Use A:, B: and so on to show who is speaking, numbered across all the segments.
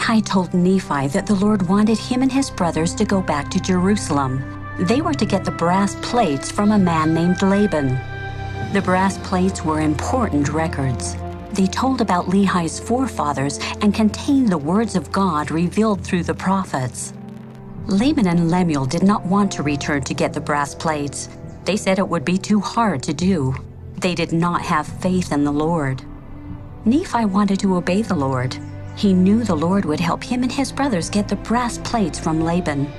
A: Lehi told Nephi that the Lord wanted him and his brothers to go back to Jerusalem. They were to get the brass plates from a man named Laban. The brass plates were important records. They told about Lehi's forefathers and contained the words of God revealed through the prophets. Laban and Lemuel did not want to return to get the brass plates. They said it would be too hard to do. They did not have faith in the Lord. Nephi wanted to obey the Lord. He knew the Lord would help him and his brothers get the brass plates from Laban.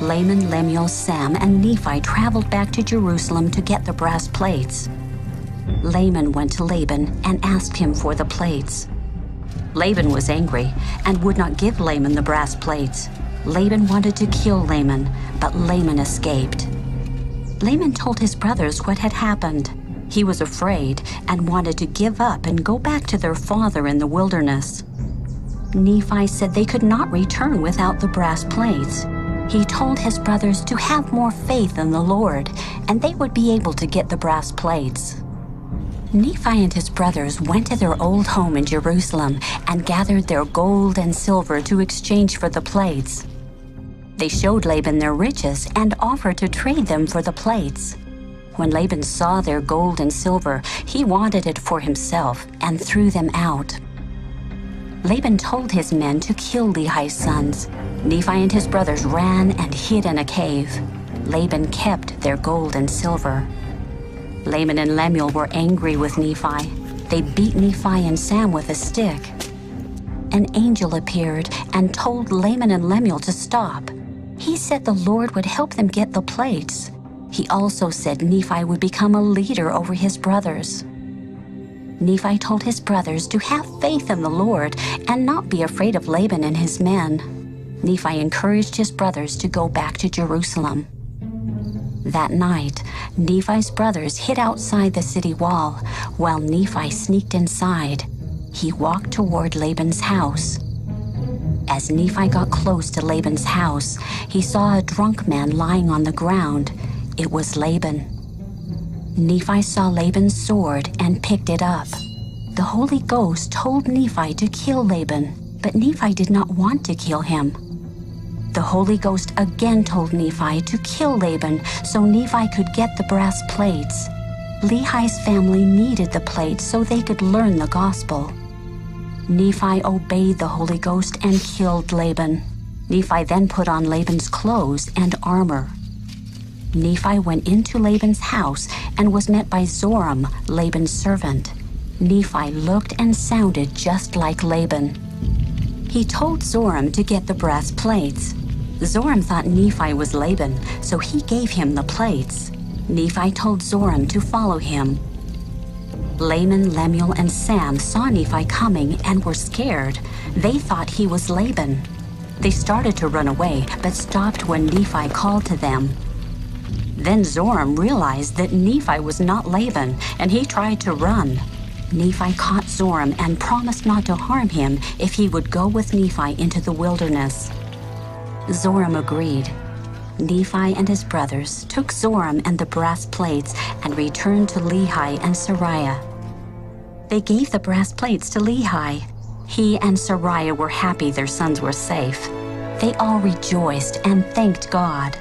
A: Laman, Lemuel, Sam, and Nephi traveled back to Jerusalem to get the brass plates. Laman went to Laban and asked him for the plates. Laban was angry and would not give Laman the brass plates. Laban wanted to kill Laman, but Laman escaped. Laman told his brothers what had happened. He was afraid and wanted to give up and go back to their father in the wilderness. Nephi said they could not return without the brass plates. He told his brothers to have more faith in the Lord, and they would be able to get the brass plates. Nephi and his brothers went to their old home in Jerusalem and gathered their gold and silver to exchange for the plates. They showed Laban their riches and offered to trade them for the plates. When Laban saw their gold and silver, he wanted it for himself and threw them out. Laban told his men to kill Lehi's sons. Nephi and his brothers ran and hid in a cave. Laban kept their gold and silver. Laman and Lemuel were angry with Nephi. They beat Nephi and Sam with a stick. An angel appeared and told Laman and Lemuel to stop. He said the Lord would help them get the plates. He also said Nephi would become a leader over his brothers. Nephi told his brothers to have faith in the Lord and not be afraid of Laban and his men. Nephi encouraged his brothers to go back to Jerusalem. That night, Nephi's brothers hid outside the city wall while Nephi sneaked inside. He walked toward Laban's house. As Nephi got close to Laban's house, he saw a drunk man lying on the ground. It was Laban. Nephi saw Laban's sword and picked it up. The Holy Ghost told Nephi to kill Laban, but Nephi did not want to kill him. The Holy Ghost again told Nephi to kill Laban so Nephi could get the brass plates. Lehi's family needed the plates so they could learn the gospel. Nephi obeyed the Holy Ghost and killed Laban. Nephi then put on Laban's clothes and armor. Nephi went into Laban's house and was met by Zoram, Laban's servant. Nephi looked and sounded just like Laban. He told Zoram to get the brass plates. Zoram thought Nephi was Laban, so he gave him the plates. Nephi told Zoram to follow him. Laman, Lemuel, and Sam saw Nephi coming and were scared. They thought he was Laban. They started to run away, but stopped when Nephi called to them. Then Zoram realized that Nephi was not Laban, and he tried to run. Nephi caught Zoram and promised not to harm him if he would go with Nephi into the wilderness. Zoram agreed. Nephi and his brothers took Zoram and the brass plates and returned to Lehi and Sariah. They gave the brass plates to Lehi. He and Sariah were happy their sons were safe. They all rejoiced and thanked God.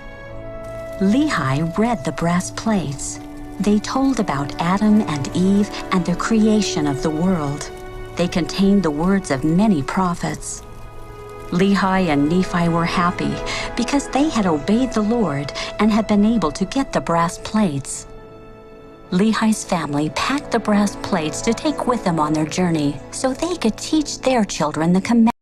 A: Lehi read the brass plates. They told about Adam and Eve and the creation of the world. They contained the words of many prophets. Lehi and Nephi were happy because they had obeyed the Lord and had been able to get the brass plates. Lehi's family packed the brass plates to take with them on their journey so they could teach their children the commandments.